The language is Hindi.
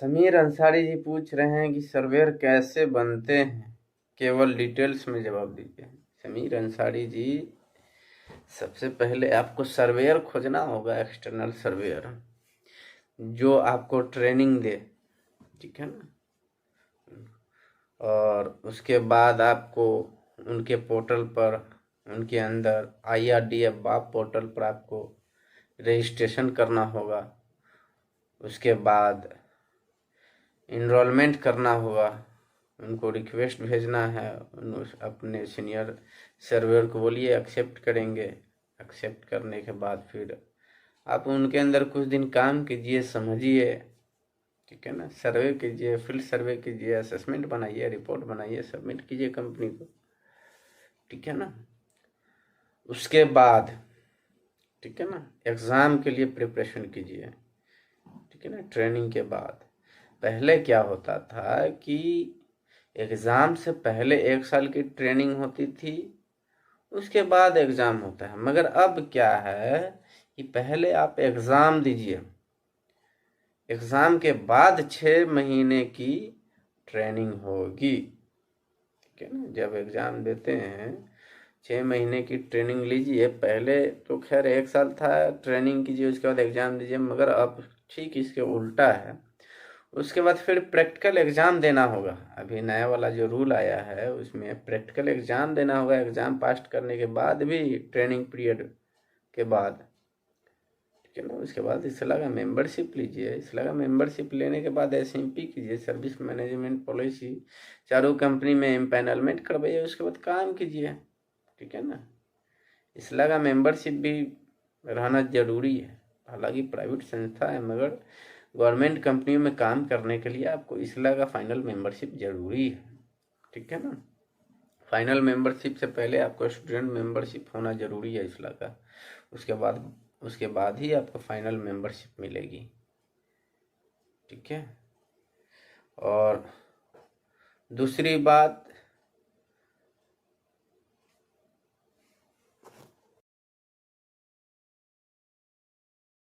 समीर अंसारी जी पूछ रहे हैं कि सर्वेयर कैसे बनते हैं, केवल डिटेल्स में जवाब दीजिए। समीर अंसारी जी, सबसे पहले आपको सर्वेयर खोजना होगा, एक्सटर्नल सर्वेयर जो आपको ट्रेनिंग दे, ठीक है ना। और उसके बाद आपको उनके पोर्टल पर, उनके अंदर IRDF बाप पोर्टल पर आपको रजिस्ट्रेशन करना होगा। उसके बाद इनरोलमेंट करना होगा, उनको रिक्वेस्ट भेजना है, अपने सीनियर सर्वेयर को बोलिए, एक्सेप्ट करेंगे। एक्सेप्ट करने के बाद फिर आप उनके अंदर कुछ दिन काम कीजिए, समझिए, ठीक है ना। सर्वे कीजिए, फील्ड सर्वे कीजिए, असेसमेंट बनाइए, रिपोर्ट बनाइए, सबमिट कीजिए कंपनी को, ठीक है ना। उसके बाद, ठीक है ना, एग्ज़ाम के लिए प्रिपरेशन कीजिए, ठीक है ना। ट्रेनिंग के बाद पहले क्या होता था कि एग्ज़ाम से पहले 1 साल की ट्रेनिंग होती थी, उसके बाद एग्ज़ाम होता है। मगर अब क्या है कि पहले आप एग्ज़ाम दीजिए, एग्ज़ाम के बाद 6 महीने की ट्रेनिंग होगी, ठीक है ना। जब एग्ज़ाम देते हैं 6 महीने की ट्रेनिंग लीजिए। पहले तो खैर 1 साल था, ट्रेनिंग कीजिए, उसके बाद एग्ज़ाम दीजिए। मगर अब ठीक इसके उल्टा है, उसके बाद फिर प्रैक्टिकल एग्ज़ाम देना होगा। अभी नया वाला जो रूल आया है उसमें प्रैक्टिकल एग्ज़ाम देना होगा। एग्ज़ाम पास करने के बाद भी ट्रेनिंग पीरियड के बाद, ठीक है ना, उसके बाद इसला का मेंबरशिप लीजिए। इसला का मेंबरशिप लेने के बाद SMP कीजिए, सर्विस मैनेजमेंट पॉलिसी, चारों कंपनी में एम्पैनलमेंट करवाइए, उसके बाद काम कीजिए, ठीक है ना। इसला का मेंबरशिप भी रहना ज़रूरी है। हालांकि प्राइवेट संस्था है, मगर गवर्नमेंट कंपनियों में काम करने के लिए आपको इसला का फाइनल मेंबरशिप ज़रूरी है, ठीक है ना। फाइनल मेंबरशिप से पहले आपको स्टूडेंट मेंबरशिप होना ज़रूरी है इसला का। उसके बाद ही आपको फाइनल मेंबरशिप मिलेगी, ठीक है। और दूसरी बात,